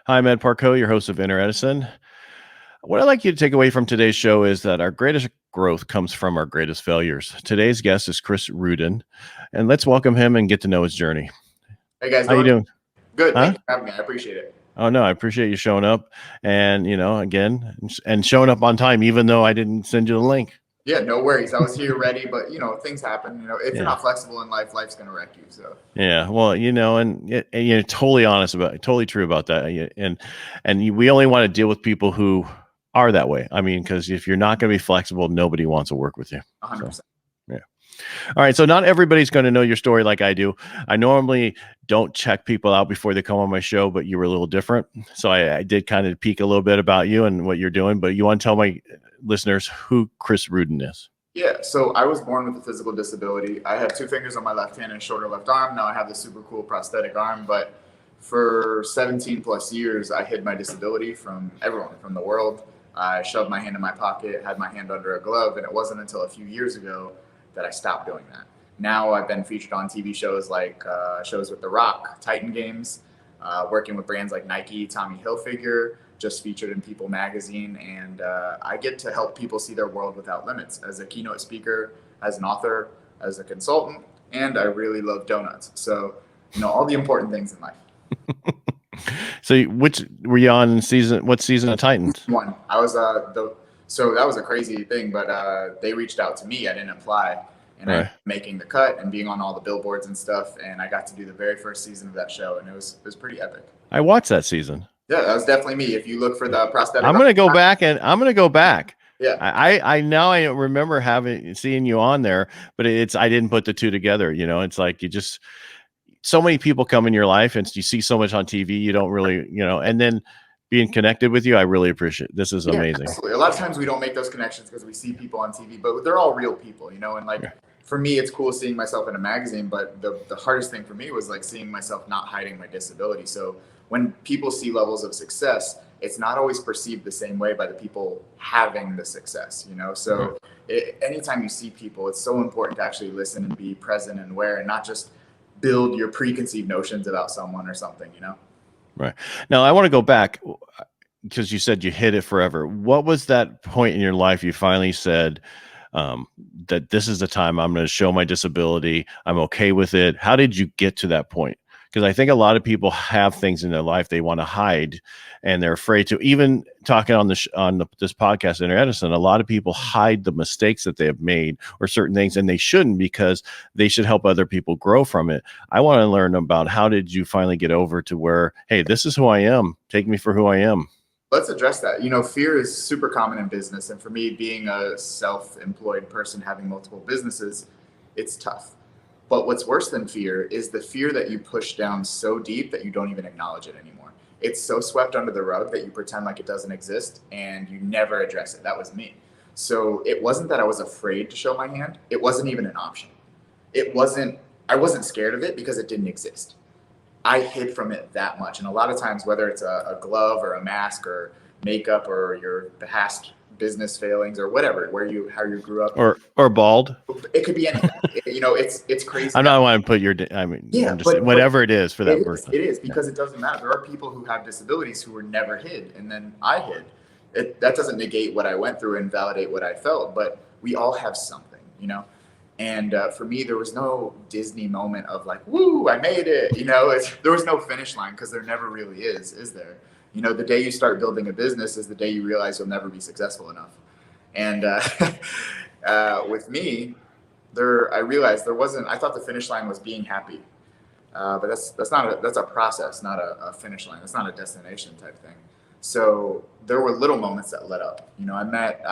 Hi, I'm Ed Parcaut, your host of Inner Edison. What I'd like you to take away from today's show is that our greatest growth comes from our greatest failures. Today's guest is Chris Ruden, and let's welcome him and get to know his journey. Hey guys, How you doing? good. Huh? Thank you for having me. I appreciate it. Oh, no, I appreciate you showing up and, again, and showing up on time, even though I didn't send you the link. Yeah, no worries. I was here ready, but things happen. If you're Yeah. not flexible in life, life's going to wreck you. So Yeah, well, and you're totally honest totally true about that. We only want to deal with people who are that way. I mean, because if you're not going to be flexible, nobody wants to work with you. 100%. So, yeah. All right. So not everybody's going to know your story like I do. I normally don't check people out before they come on my show, but you were a little different. So I did kind of peek a little bit about you and what you're doing. But you want to tell my listeners who Chris Ruden is? Yeah, so I was born with a physical disability. I have 2 fingers on my left hand and a shorter left arm. Now I have the super cool prosthetic arm, but for 17 plus years, I hid my disability from everyone, from the world. I shoved my hand in my pocket, had my hand under a glove, and it wasn't until a few years ago that I stopped doing that. Now I've been featured on TV shows like shows with The Rock, Titan Games, working with brands like Nike, Tommy Hilfiger, just featured in People magazine, and I get to help people see their world without limits as a keynote speaker, as an author, as a consultant, and I really love donuts. So, all the important things in life. So which were you on season? What season of Titans? One. I was so that was a crazy thing, but they reached out to me. I didn't apply, and Right. I'm making the cut and being on all the billboards and stuff, and I got to do the very first season of that show, and it was pretty epic. I watched that season. Yeah, that was definitely me. If you look for the prosthetic, I'm gonna go back. Yeah. I now I remember seeing you on there, but I didn't put the two together. It's like so many people come in your life and you see so much on TV, you don't really, and then being connected with you, I really appreciate. This is amazing. Absolutely. A lot of times we don't make those connections because we see people on TV, but they're all real people, and like for me, it's cool seeing myself in a magazine, but the hardest thing for me was like seeing myself not hiding my disability. So when people see levels of success, it's not always perceived the same way by the people having the success, So anytime you see people, it's so important to actually listen and be present and aware and not just build your preconceived notions about someone or something, Right. Now I want to go back because you said you hid it forever. What was that point in your life you finally said that this is the time I'm going to show my disability? I'm okay with it. How did you get to that point? Because I think a lot of people have things in their life they want to hide, and they're afraid to. Even talking on this podcast, Inner Edison, a lot of people hide the mistakes that they have made or certain things, and they shouldn't because they should help other people grow from it. I want to learn about how did you finally get over to where, hey, this is who I am. Take me for who I am. Let's address that. Fear is super common in business, and for me, being a self-employed person having multiple businesses, it's tough. But what's worse than fear is the fear that you push down so deep that you don't even acknowledge it anymore. It's so swept under the rug that you pretend like it doesn't exist and you never address it. That was me. So it wasn't that I was afraid to show my hand. It wasn't even an option. I wasn't scared of it because it didn't exist. I hid from it that much. And a lot of times, whether it's a glove or a mask or makeup or your past business failings or whatever, how you grew up, or bald, it could be anything. It's crazy. I'm not want to put whatever it is for that person. It is because it doesn't matter. There are people who have disabilities who were never hid, and then I hid. That doesn't negate what I went through and validate what I felt, but we all have something, And for me, there was no Disney moment of like, woo, I made it. There was no finish line because there never really is there? The day you start building a business is the day you realize you'll never be successful enough. And with me, I realized I thought the finish line was being happy. But that's a process, not a finish line. That's not a destination type thing. So there were little moments that led up. I met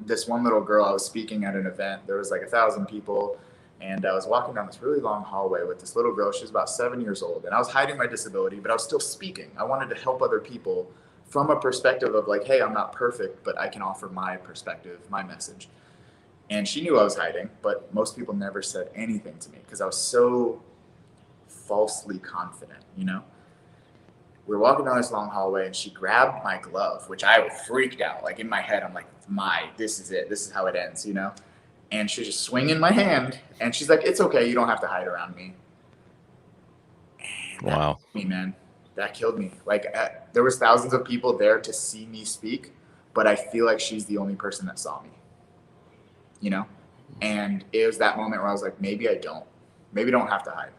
this one little girl. I was speaking at an event. There was like 1,000 people. And I was walking down this really long hallway with this little girl. She was about 7 years old. And I was hiding my disability, but I was still speaking. I wanted to help other people from a perspective of like, hey, I'm not perfect, but I can offer my perspective, my message. And she knew I was hiding, but most people never said anything to me because I was so falsely confident, We were walking down this long hallway and she grabbed my glove, which I freaked out. Like in my head, I'm like, this is it. This is how it ends, And she's just swinging my hand, and she's like, "It's okay. You don't have to hide around me." And wow, me, man. that killed me. Like there was thousands of people there to see me speak, but I feel like she's the only person that saw me, you know? And it was that moment where I was like, maybe I don't have to hide.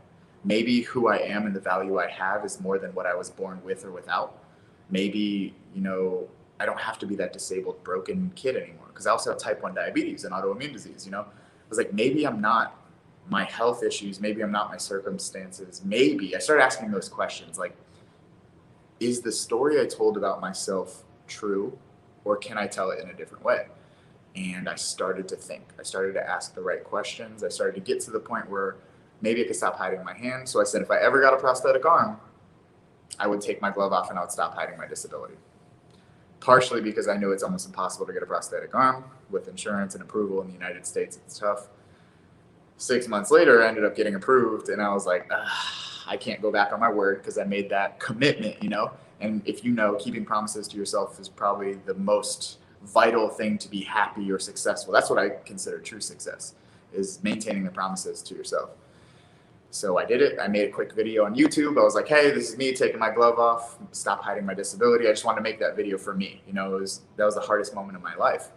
Maybe who I am and the value I have is more than what I was born with or without. Maybe, you know, I don't have to be that disabled, broken kid anymore. Because I also have type 1 diabetes and autoimmune disease, you know? I was like, maybe I'm not my health issues. Maybe I'm not my circumstances. Maybe I started asking those questions like, is the story I told about myself true, or can I tell it in a different way? And I started to think. I started to ask the right questions. I started to get to the point where maybe I could stop hiding my hand. So I said, if I ever got a prosthetic arm, I would take my glove off and I would stop hiding my disability. Partially because I knew it's almost impossible to get a prosthetic arm with insurance and approval in the United States. It's tough. 6 months later, I ended up getting approved, and I was like, I can't go back on my word because I made that commitment, you know? And if you know, keeping promises to yourself is probably the most vital thing to be happy or successful. That's what I consider true success, is maintaining the promises to yourself. So I did it. I made a quick video on YouTube. I was like, hey, this is me taking my glove off, stop hiding my disability. I just wanted to make that video for me. You know, that was the hardest moment of my life.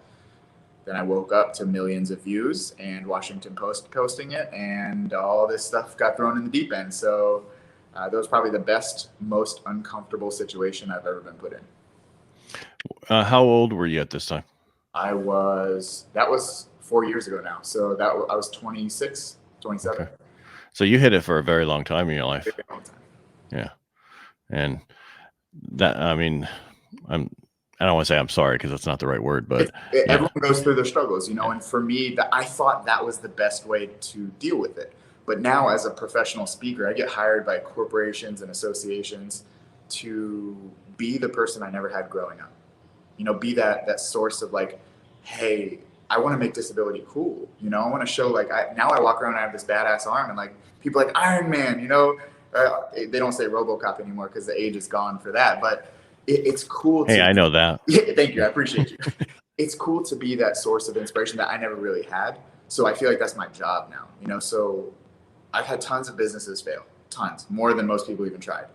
Then I woke up to millions of views and Washington Post posting it, and all this stuff got thrown in the deep end. So that was probably the best, most uncomfortable situation I've ever been put in. How old were you at this time? That was 4 years ago now. So I was 26, 27. Okay. So you hit it for a very long time in your life. Very long time. Yeah. And that, I mean, I don't want to say I'm sorry because that's not the right word, but everyone goes through their struggles, you know, and for me, I thought that was the best way to deal with it. But now as a professional speaker, I get hired by corporations and associations to be the person I never had growing up. You know, be that source of like, hey, I want to make disability cool. You know, I want to show like, now I walk around and I have this badass arm, and like people like Iron Man, you know, they don't say RoboCop anymore because the age is gone for that, but it's cool. Hey, I know that. Yeah, thank you. I appreciate you. It's cool to be that source of inspiration that I never really had. So I feel like that's my job now, you know? So I've had tons of businesses fail, tons, more than most people even tried.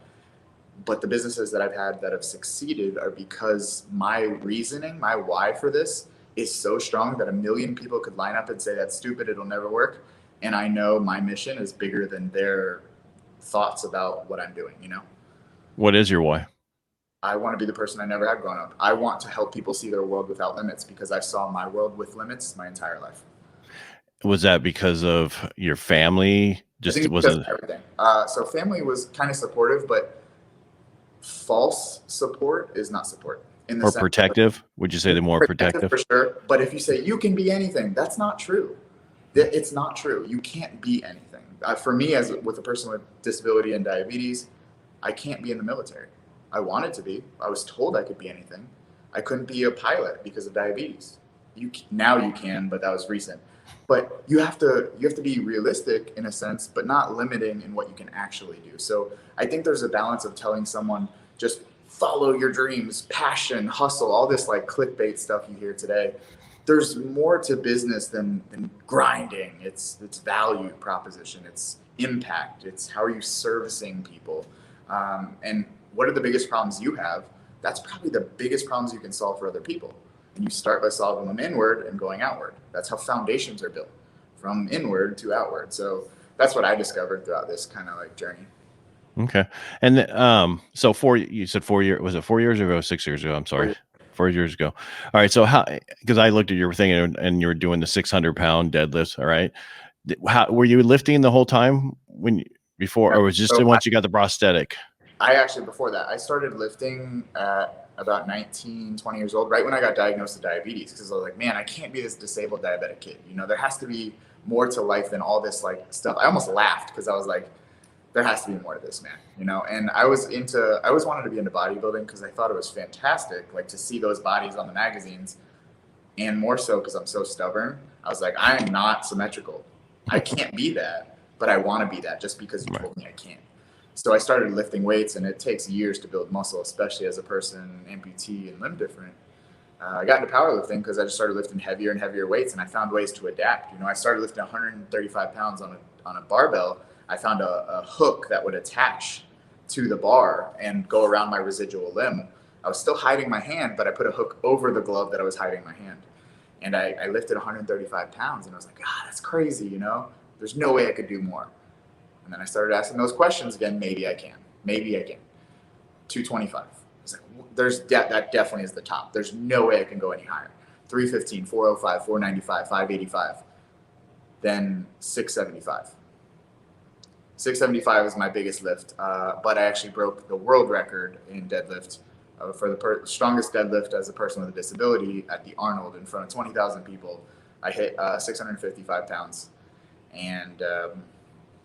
But the businesses that I've had that have succeeded are because my reasoning, my why for this is so strong that a million people could line up and say, that's stupid, it'll never work. And I know my mission is bigger than their thoughts about what I'm doing, you know? What is your why? I want to be the person I never had growing up. I want to help people see their world without limits because I saw my world with limits my entire life. Was that because of your family? Just wasn't everything. So family was kind of supportive, but false support is not support. Or protective? Would you say they're more protective? For sure. But if you say you can be anything, that's not true. It's not true. You can't be anything. For me, with a person with disability and diabetes, I can't be in the military. I wanted to be. I was told I could be anything. I couldn't be a pilot because of diabetes. Now you can, but that was recent. But you have to be realistic in a sense, but not limiting in what you can actually do. So I think there's a balance of telling someone just follow your dreams, passion, hustle, all this like clickbait stuff you hear today. There's more to business than grinding. It's value proposition. It's impact. It's how are you servicing people, and what are the biggest problems you have? That's probably the biggest problems you can solve for other people. And you start by solving them inward and going outward. That's how foundations are built, from inward to outward. So that's what I discovered throughout this kind of like journey. Okay. And so you said 4 years, was it 4 years ago, 6 years ago? I'm sorry. 4 years ago. All right. So because I looked at your thing and you were doing the 600-pound deadlifts. All right. How were you lifting the whole time before, or was just once you got the prosthetic? Before that, I started lifting at about 19, 20 years old, right when I got diagnosed with diabetes, because I was like, man, I can't be this disabled diabetic kid. You know, there has to be more to life than all this like stuff. I almost laughed because I was like, there has to be more to this, man, you know? And I always wanted to be into bodybuilding because I thought it was fantastic, like to see those bodies on the magazines, and more so because I'm so stubborn. I was like, I am not symmetrical. I can't be that, but I want to be that just because you told me I can't. So I started lifting weights, and it takes years to build muscle, especially as a person amputee and limb different. I got into powerlifting because I just started lifting heavier and heavier weights, and I found ways to adapt. You know, I started lifting 135 pounds on a barbell. I found a hook that would attach to the bar and go around my residual limb, I was still hiding my hand, but I put a hook over the glove that I was hiding my hand. And I lifted 135 pounds, and I was like, that's crazy, There's no way I could do more. And then I started asking those questions again. Maybe I can. 225. I was like, that definitely is the top. There's no way I can go any higher. 315, 405, 495, 585. Then 675. 675 is my biggest lift, but I actually broke the world record in deadlift for the strongest deadlift as a person with a disability at the Arnold in front of 20,000 people. I hit 655 pounds, and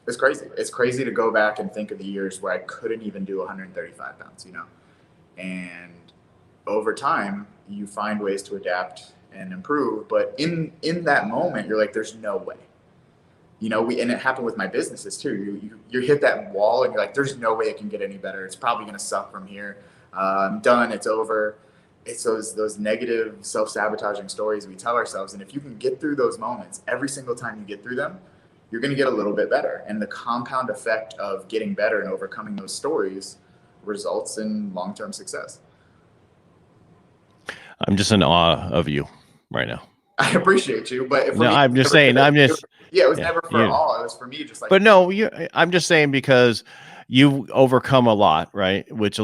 it's crazy. It's crazy to go back and think of the years where I couldn't even do 135 pounds, and over time you find ways to adapt and improve. But in that moment, you're like, there's no way. And it happened with my businesses too. You hit that wall and you're like, there's no way it can get any better. It's probably going to suck from here. I'm done. It's over. It's those negative self-sabotaging stories we tell ourselves. And if you can get through those moments, every single time you get through them, you're going to get a little bit better. And the compound effect of getting better and overcoming those stories results in long-term success. I'm just in awe of you right now. I appreciate you, but I'm just saying, it was never for all. It was for me, just like. But no, I'm just saying, because you've overcome a lot, right? Which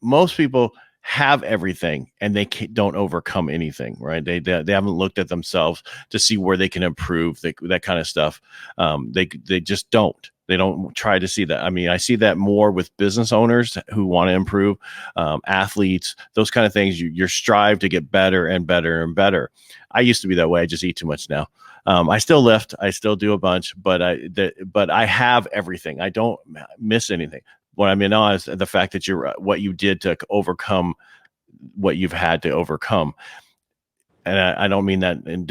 most people have everything and they don't overcome anything, right? They haven't looked at themselves to see where they can improve, that kind of stuff. They just don't. They don't try to see that. I mean, I see that more with business owners who want to improve, athletes, those kind of things. You strive to get better and better and better. I used to be that way. I just eat too much now. I still lift. I still do a bunch, but I have everything. I don't miss anything. What I mean now is the fact that what you did to overcome what you've had to overcome. And I don't mean that in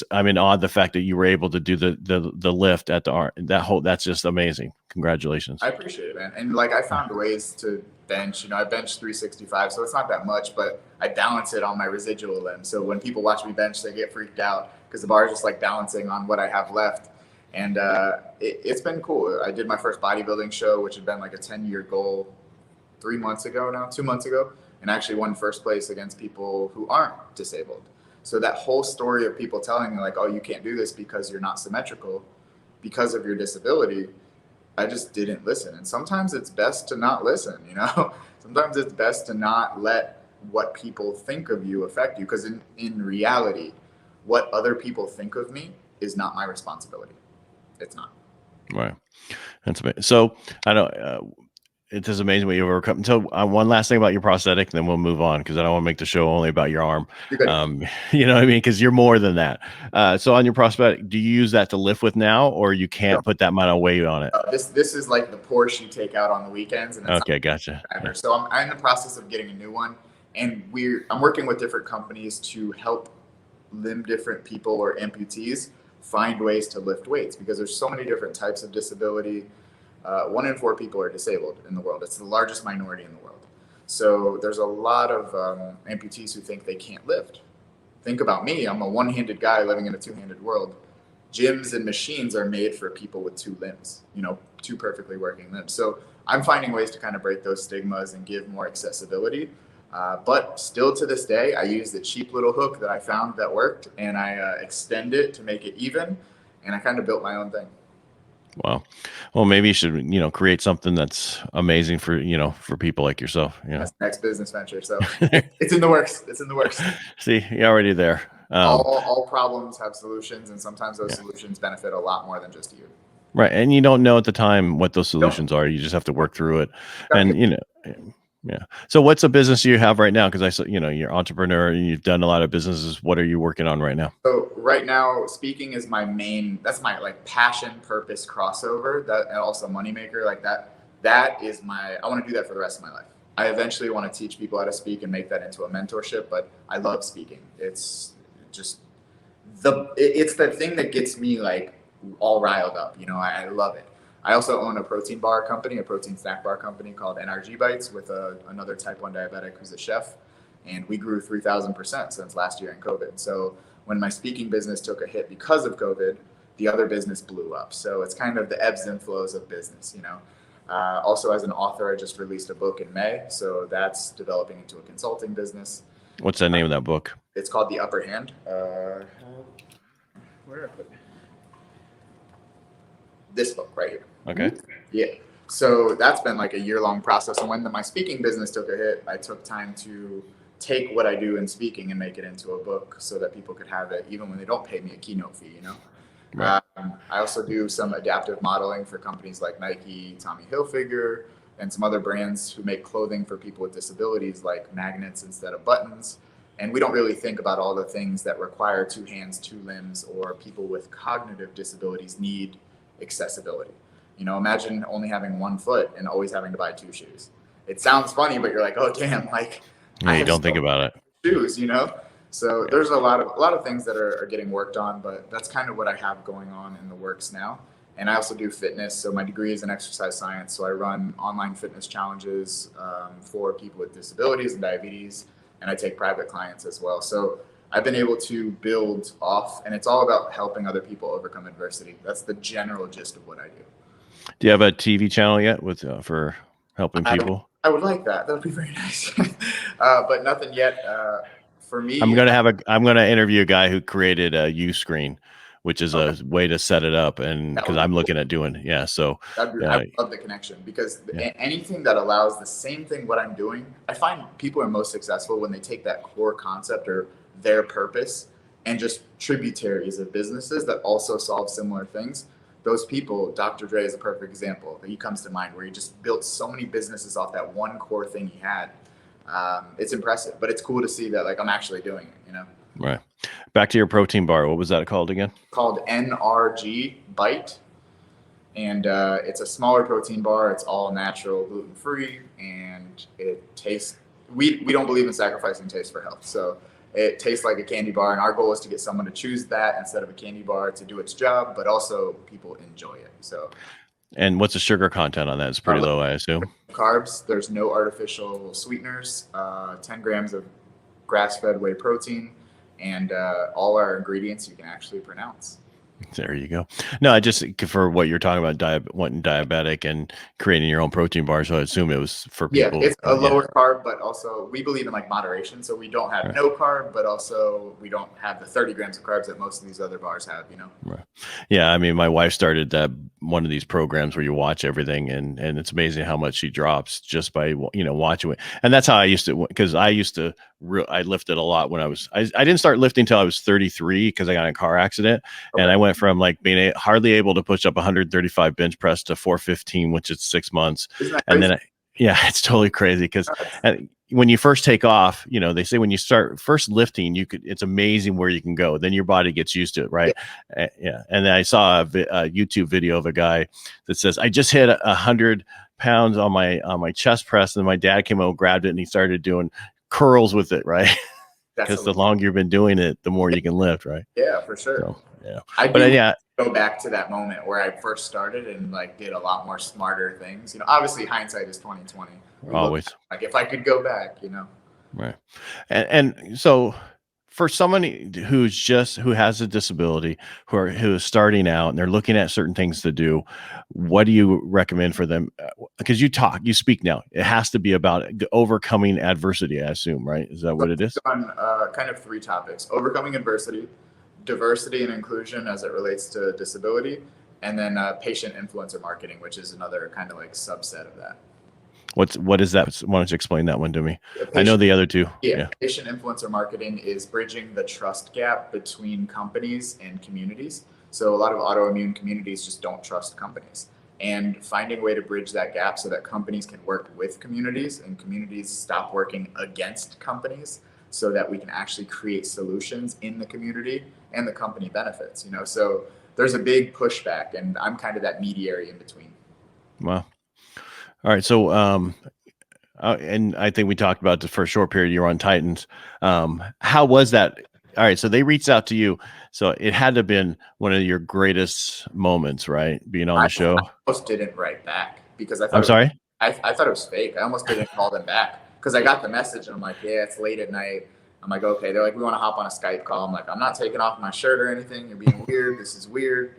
I'm in awe of the fact that you were able to do the lift at that's just amazing. Congratulations. I appreciate it, man. And I found ways to bench, I bench 365, so it's not that much, but I balance it on my residual limb. So when people watch me bench, they get freaked out because the bar is just balancing on what I have left. And it's been cool. I did my first bodybuilding show, which had been a 10-year goal 2 months ago, and actually won first place against people who aren't disabled. So that whole story of people telling me oh, you can't do this because you're not symmetrical because of your disability, I just didn't listen. And sometimes it's best to not listen, Sometimes it's best to not let what people think of you affect you, because in reality, what other people think of me is not my responsibility. It's not. Right. That's amazing. So I know it is amazing what you've overcome. So one last thing about your prosthetic, and then we'll move on, because I don't want to make the show only about your arm. You know what I mean? Because you're more than that. So on your prosthetic, do you use that to lift with now, or you can't put that amount of weight on it? This is like the Porsche you take out on the weekends. And okay, gotcha. Yeah. So I'm in the process of getting a new one, and I'm working with different companies to help limb different people or amputees find ways to lift weights, because there's so many different types of disability. 1 in 4 people are disabled in the world. It's the largest minority in the world. So there's a lot of amputees who think they can't lift. Think about me. I'm a one-handed guy living in a two-handed world. Gyms and machines are made for people with 2 limbs, 2 perfectly working limbs. So I'm finding ways to kind of break those stigmas and give more accessibility. But still to this day, I use the cheap little hook that I found that worked, and I extend it to make it even, and I kind of built my own thing. Wow. Well, maybe you should, create something that's amazing for, for people like yourself. That's the next business venture. So it's in the works. See, you're already there. All problems have solutions, and sometimes those solutions benefit a lot more than just you. Right. And you don't know at the time what those solutions are. You just have to work through it. And, yeah. So what's a business you have right now? Because I saw, you're an entrepreneur and you've done a lot of businesses. What are you working on right now? So right now, speaking is that's my passion, purpose, crossover, and also moneymaker. That is I want to do that for the rest of my life. I eventually want to teach people how to speak and make that into a mentorship, but I love speaking. It's just it's the thing that gets me all riled up. I love it. I also own a protein snack bar company called NRG Bites with another type 1 diabetic who's a chef. And we grew 3,000% since last year in COVID. So when my speaking business took a hit because of COVID, the other business blew up. So it's kind of the ebbs and flows of business, Also, as an author, I just released a book in May, so that's developing into a consulting business. What's the name of that book? It's called The Upper Hand. Where did I put it? This book right here. Okay. Yeah. So that's been like a year-long process. And when my speaking business took a hit, I took time to take what I do in speaking and make it into a book so that people could have it even when they don't pay me a keynote fee, you know? Right. I also do some adaptive modeling for companies like Nike, Tommy Hilfiger, and some other brands who make clothing for people with disabilities, like magnets instead of buttons. And we don't really think about all the things that require 2 hands, 2 limbs, or people with cognitive disabilities need accessibility. You know, imagine only having 1 foot and always having to buy 2 shoes. It sounds funny, but you're like, oh damn, like Yeah, you don't think about it. Shoes, you know. So there's a lot of things that are getting worked on, but that's kind of what I have going on in the works now. And I also do fitness. So my degree is in exercise science. So I run online fitness challenges for people with disabilities and diabetes, and I take private clients as well. So I've been able to build off, and it's all about helping other people overcome adversity. That's the general gist of what I do. Do you have a TV channel yet with for helping people? I would like that. That would be very nice. But nothing yet. For me, I'm gonna interview a guy who created a U-screen, which is a way to set it up, and because I'm looking at doing, so I love the connection, because anything that allows the same thing what I'm doing, I find people are most successful when they take that core concept or their purpose and just tributaries of businesses that also solve similar things. Those people, Dr. Dre is a perfect example. He comes to mind, where he just built so many businesses off that one core thing he had. It's impressive, but it's cool to see that like I'm actually doing it, you know? Right. Back to your protein bar. What was that called again? Called NRG Bite. And it's a smaller protein bar. It's all natural, gluten-free, and it tastes, we don't believe in sacrificing taste for health. So it tastes like a candy bar, and our goal is to get someone to choose that instead of a candy bar to do its job, but also people enjoy it. So. And what's the sugar content on that? It's pretty low, I assume. Carbs, there's no artificial sweeteners, 10 grams of grass-fed whey protein, and all our ingredients you can actually pronounce. There you go. No, I just, for what you're talking about, wanting diabetic and creating your own protein bar, so I assume it was for people. Yeah, it's a lower carb, but also we believe in like moderation. So we don't have no carb, but also we don't have the 30 grams of carbs that most of these other bars have, you know? Right. Yeah, I mean, my wife started one of these programs where you watch everything, and it's amazing how much she drops just by, watching it. And that's how I used to, because I lifted a lot when I didn't start lifting until I was 33 because I got in a car accident. Okay. And I went from like being hardly able to push up 135 bench press to 415, which is 6 months. And then, it's totally crazy because when you first take off, they say when you start first lifting, it's amazing where you can go. Then your body gets used to it. Right. Yeah. And then I saw a YouTube video of a guy that says, I just hit 100 pounds on my chest press. And my dad came over, grabbed it, and he started doing curls with it. Right. Because the longer you've been doing it, the more you can lift. Right. Yeah, for sure. So, yeah. I go back to that moment where I first started and like did a lot more smarter things. Obviously hindsight is 20/20. Always. Like if I could go back, Right. And so for someone who has a disability, who is starting out and they're looking at certain things to do, what do you recommend for them? Because you speak now. It has to be about overcoming adversity, I assume, right? Is that what it is? On kind of 3 topics: overcoming adversity, diversity and inclusion as it relates to disability, and then patient influencer marketing, which is another kind of like subset of that. What is that? Why don't you explain that one to me? I know the other two. Yeah. Patient influencer marketing is bridging the trust gap between companies and communities. So a lot of autoimmune communities just don't trust companies, and finding a way to bridge that gap so that companies can work with communities and communities stop working against companies, so that we can actually create solutions in the community and the company benefits, So there's a big pushback, and I'm kind of that mediary in between. Wow. All right. So, and I think we talked about for a short period, you were on Titans. How was that? All right. So they reached out to you. So it had to have been one of your greatest moments, right? Being on the show. I almost didn't write back because I thought. I'm sorry? I thought it was fake. I almost didn't call them back because I got the message and I'm like, yeah, it's late at night. I'm like, okay. They're like, we want to hop on a Skype call. I'm like, I'm not taking off my shirt or anything. You're being weird. This is weird,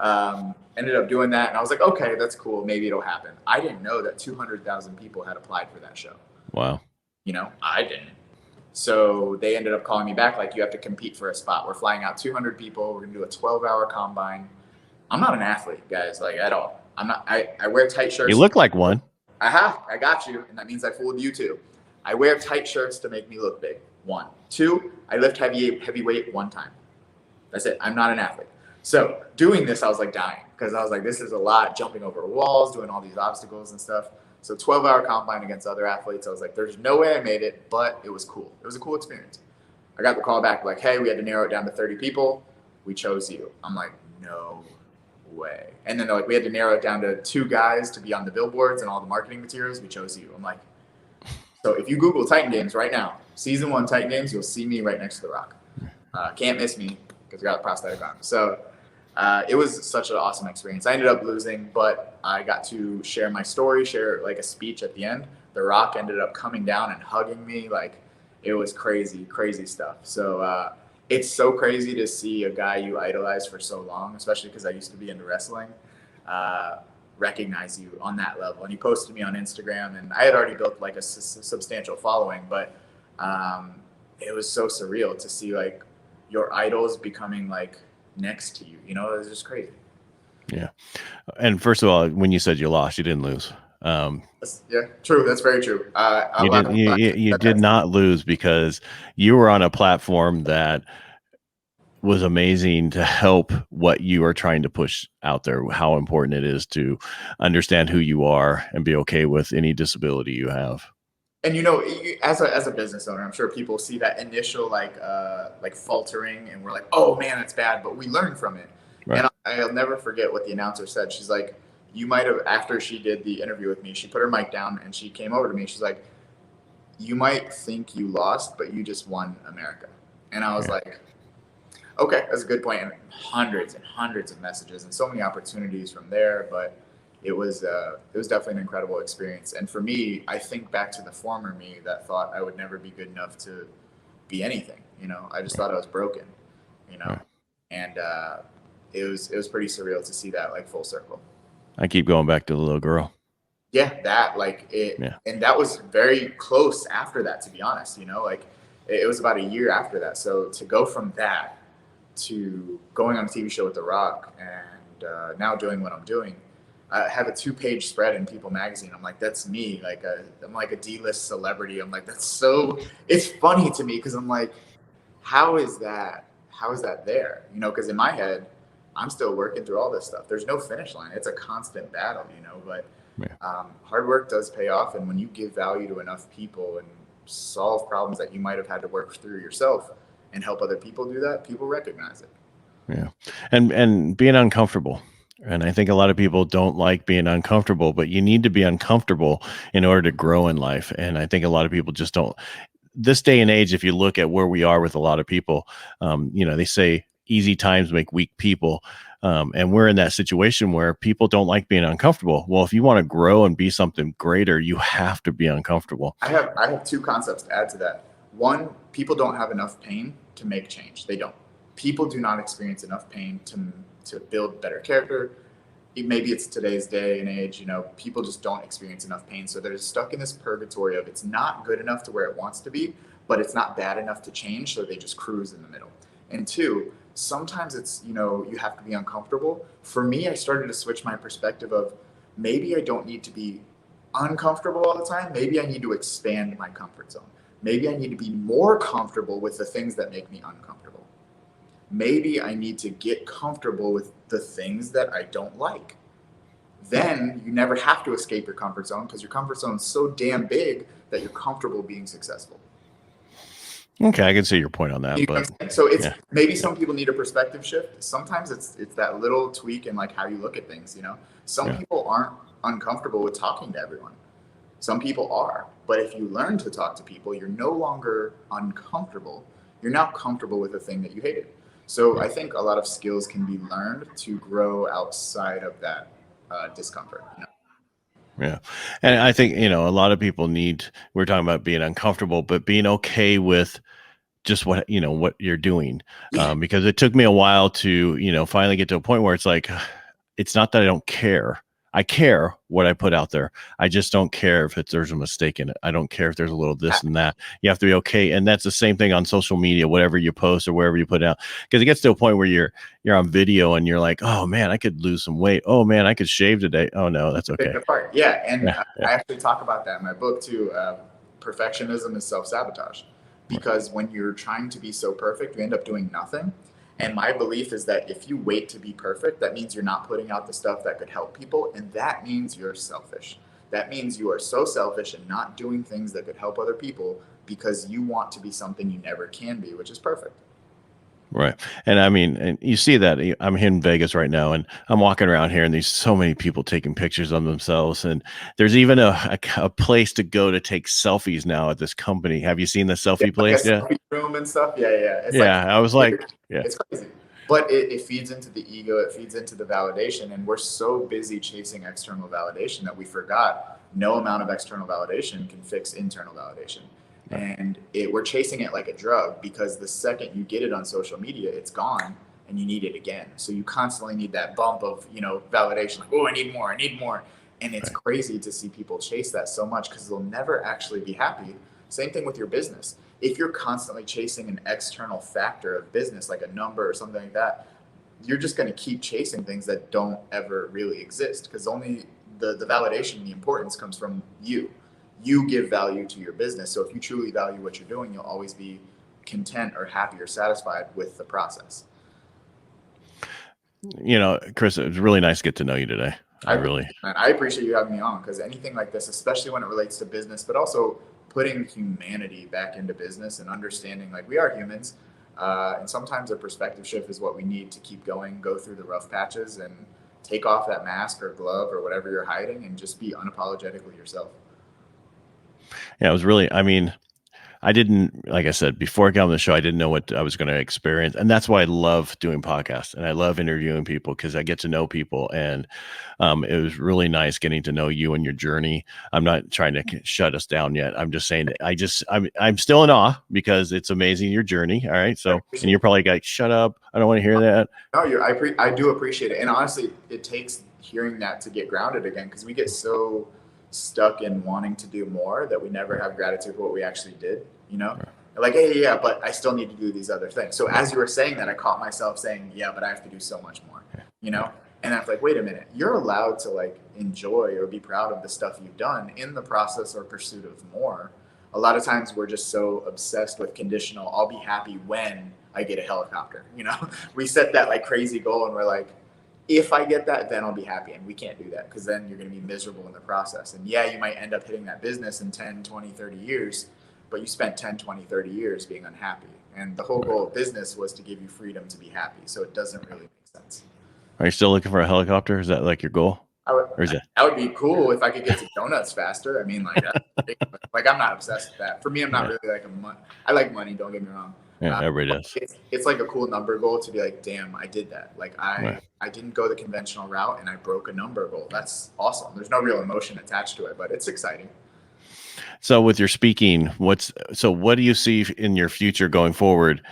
Ended up doing that, and I was like, okay, that's cool. Maybe it'll happen. I didn't know that 200,000 people had applied for that show. Wow. I didn't. So they ended up calling me back, like, you have to compete for a spot. We're flying out 200 people. We're gonna do a 12-hour combine. I'm not an athlete, guys, like, at all. I'm not. I wear tight shirts. You look like one. I got you, and that means I fooled you too. I wear tight shirts to make me look big. 1, 2. I lift heavy weight 1 time. That's it. I'm not an athlete. So doing this, I was like dying, because I was like, this is a lot, jumping over walls, doing all these obstacles and stuff. So 12-hour combine against other athletes. I was like, there's no way I made it, but it was cool. It was a cool experience. I got the call back like, hey, we had to narrow it down to 30 people. We chose you. I'm like, no way. And then they're like, we had to narrow it down to 2 guys to be on the billboards and all the marketing materials. We chose you. I'm like, so if you Google Titan Games right now, season 1 Titan Games, you'll see me right next to the rock. Can't miss me because I got a prosthetic arm. So it was such an awesome experience. I ended up losing, but I got to share my story, share like a speech at the end. The Rock ended up coming down and hugging me. Like, it was crazy stuff. So it's so crazy to see a guy you idolize for so long, especially because I used to be into wrestling, recognize you on that level. And he posted me on Instagram, and I had already built like a substantial following, but it was so surreal to see like your idols becoming like next to you. It was just crazy. Yeah. And first of all, when you said you lost, you didn't lose. Yeah, true. That's very true. You did not lose, because you were on a platform that was amazing to help what you are trying to push out there, how important it is to understand who you are and be okay with any disability you have. And as a business owner, I'm sure people see that initial like faltering, and we're like, oh man, that's bad, but we learn from it. Right. And I'll never forget what the announcer said. She's like, you might have, after she did the interview with me, she put her mic down and she came over to me. She's like, you might think you lost, but you just won America. And I was like, okay, that's a good point. And hundreds of messages and so many opportunities from there. But it was definitely an incredible experience. And for me, I think back to the former me that thought I would never be good enough to be anything. I just thought I was broken. And it was pretty surreal to see that like full circle. I keep going back to the little girl. Yeah, that like it, and that was very close after that. To be honest, like it was about a year after that. So to go from that to going on a TV show with The Rock, and now doing what I'm doing. I have a 2-page spread in People magazine. I'm like, that's me. Like I'm like a D-list celebrity. I'm like, it's funny to me, because I'm like, how is that there? Because in my head, I'm still working through all this stuff. There's no finish line. It's a constant battle, but hard work does pay off. And when you give value to enough people and solve problems that you might have had to work through yourself and help other people do that, people recognize it. Yeah. And being uncomfortable. And I think a lot of people don't like being uncomfortable, but you need to be uncomfortable in order to grow in life. And I think a lot of people just don't. This day and age, if you look at where we are with a lot of people, they say easy times make weak people. And we're in that situation where people don't like being uncomfortable. Well, if you want to grow and be something greater, you have to be uncomfortable. I have 2 concepts to add to that. One, people don't have enough pain to make change. They don't. People do not experience enough pain to build better character. Maybe it's today's day and age, people just don't experience enough pain. So they're stuck in this purgatory of it's not good enough to where it wants to be, but it's not bad enough to change. So they just cruise in the middle. And 2, sometimes it's, you have to be uncomfortable. For me, I started to switch my perspective of maybe I don't need to be uncomfortable all the time. Maybe I need to expand my comfort zone. Maybe I need to be more comfortable with the things that make me uncomfortable. Maybe I need to get comfortable with the things that I don't like. Then you never have to escape your comfort zone, because your comfort zone is so damn big that you're comfortable being successful. Okay, I can see your point on that. So it's maybe some people need a perspective shift. Sometimes it's that little tweak in like how you look at things. Some people aren't uncomfortable with talking to everyone. Some people are. But if you learn to talk to people, you're no longer uncomfortable. You're now comfortable with the thing that you hated. So I think a lot of skills can be learned to grow outside of that discomfort. Yeah. And I think, a lot of people we're talking about being uncomfortable, but being okay with just what, what you're doing. Because it took me a while to, finally get to a point where it's like, it's not that I don't care. I care what I put out there. I just don't care if there's a mistake in it. I don't care if there's a little this and that. You have to be okay. And that's the same thing on social media, whatever you post or wherever you put out, because it gets to a point where you're on video and you're like, oh man, I could lose some weight. Oh man, I could shave today. Oh no, that's okay. Yeah. And I actually talk about that in my book too. Perfectionism is self-sabotage, because when you're trying to be so perfect, you end up doing nothing. And my belief is that if you wait to be perfect, that means you're not putting out the stuff that could help people. And that means you're selfish. That means you are so selfish and not doing things that could help other people because you want to be something you never can be, which is perfect. Right. And I mean, and you see that I'm here in Vegas right now, and I'm walking around here and there's so many people taking pictures of themselves. And there's even a place to go to take selfies now at this company. Have you seen the selfie place? Like selfie room and stuff. Yeah. It's I was like, it's crazy. But it feeds into the ego. It feeds into the validation. And we're so busy chasing external validation that we forgot no amount of external validation can fix internal validation. And we're chasing it like a drug, because the second you get it on social media, it's gone and you need it again. So you constantly need that bump of, validation. Like, oh, I need more. And it's crazy to see people chase that so much, because they'll never actually be happy. Same thing with your business. If you're constantly chasing an external factor of business, like a number or something like that, you're just going to keep chasing things that don't ever really exist, because only the validation and the importance comes from you. You give value to your business. So if you truly value what you're doing, you'll always be content or happy or satisfied with the process. Chris, it was really nice to get to know you today. I appreciate you having me on, because anything like this, especially when it relates to business, but also putting humanity back into business and understanding, like, we are humans. And sometimes a perspective shift is what we need to keep going, go through the rough patches and take off that mask or glove or whatever you're hiding and just be unapologetically yourself. Yeah, it was really, I didn't, like I said, before I got on the show, I didn't know what I was going to experience. And that's why I love doing podcasts and I love interviewing people, because I get to know people. And it was really nice getting to know you and your journey. I'm not trying to shut us down yet. I'm just saying that I'm still in awe, because it's amazing, your journey. All right. So, and you're probably like, shut up, I don't want to hear that. No, I do appreciate it. And honestly, it takes hearing that to get grounded again, because we get so stuck in wanting to do more that we never have gratitude for what we actually did, Like, hey, yeah, but I still need to do these other things. So as you were saying that, I caught myself saying, yeah, but I have to do so much more, And I was like, wait a minute, you're allowed to, like, enjoy or be proud of the stuff you've done in the process or pursuit of more. A lot of times we're just so obsessed with conditional, I'll be happy when I get a helicopter, We set that, like, crazy goal and we're like, if I get that, then I'll be happy. And we can't do that, because then you're going to be miserable in the process. And yeah, you might end up hitting that business in 10, 20, 30 years, but you spent 10, 20, 30 years being unhappy. And the whole goal of business was to give you freedom to be happy. So it doesn't really make sense. Are you still looking for a helicopter? Is that like your goal? That would be cool if I could get to donuts faster. I mean, like I'm not obsessed with that. For me, I'm not really like I like money, don't get me wrong. Yeah, everybody does. It's like a cool number goal to be like, damn, I did that. Like I didn't go the conventional route and I broke a number goal. That's awesome. There's no real emotion attached to it, but it's exciting. So with your speaking, what do you see in your future going forward?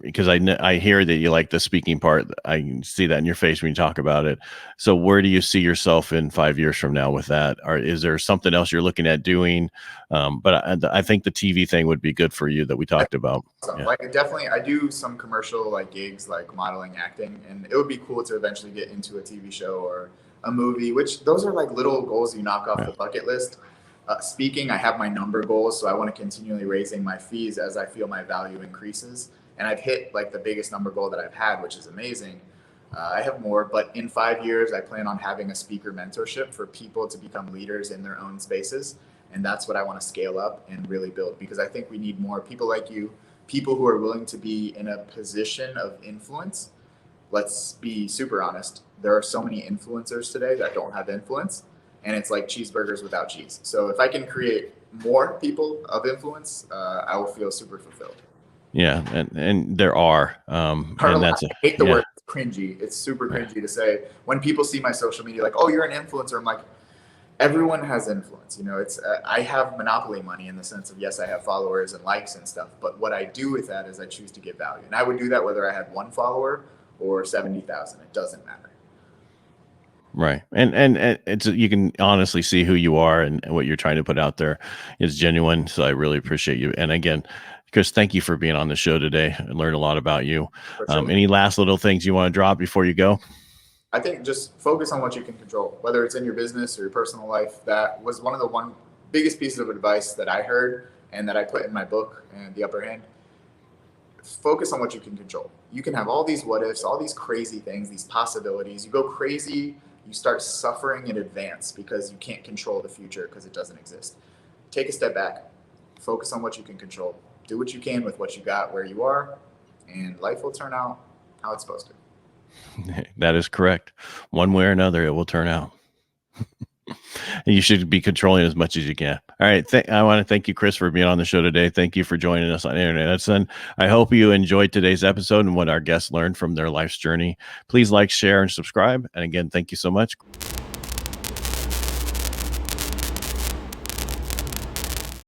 Because I hear that you like the speaking part. I can see that in your face when you talk about it. So where do you see yourself in 5 years from now with that? Or is there something else you're looking at doing? But I think the TV thing would be good for you that we talked about. So, yeah. Like, definitely, I do some commercial, like, gigs, like modeling, acting, and it would be cool to eventually get into a TV show or a movie, which those are like little goals you knock off the bucket list. Speaking, I have my number goals, so I want to continually raising my fees as I feel my value increases. And I've hit, like, the biggest number goal that I've had, which is amazing. I have more, but in 5 years, I plan on having a speaker mentorship for people to become leaders in their own spaces. And that's what I want to scale up and really build, because I think we need more people like you, people who are willing to be in a position of influence. Let's be super honest. There are so many influencers today that don't have influence, and it's like cheeseburgers without cheese. So if I can create more people of influence, I will feel super fulfilled. Yeah, and there are. And that's I hate the word cringy. It's super cringy to say when people see my social media, like, oh, you're an influencer. I'm like, everyone has influence. You know, it's I have monopoly money in the sense of, yes, I have followers and likes and stuff, but what I do with that is I choose to give value, and I would do that whether I had 1 follower or 70,000. It doesn't matter. Right. And it's, you can honestly see who you are, and what you're trying to put out there is genuine. So I really appreciate you. And again, Chris, thank you for being on the show today. I learned a lot about you. For sure. Any last little things you want to drop before you go? I think just focus on what you can control, whether it's in your business or your personal life. That was one of the biggest pieces of advice that I heard and that I put in my book, and The Upper Hand. Focus on what you can control. You can have all these what ifs, all these crazy things, these possibilities. You go crazy, you start suffering in advance because you can't control the future because it doesn't exist. Take a step back, focus on what you can control. Do what you can with what you got where you are, and life will turn out how it's supposed to. That is correct. One way or another, it will turn out. You should be controlling as much as you can. All right. I want to thank you, Chris, for being on the show today. Thank you for joining us on Inner Edison. I hope you enjoyed today's episode and what our guests learned from their life's journey. Please like, share, and subscribe. And again, thank you so much.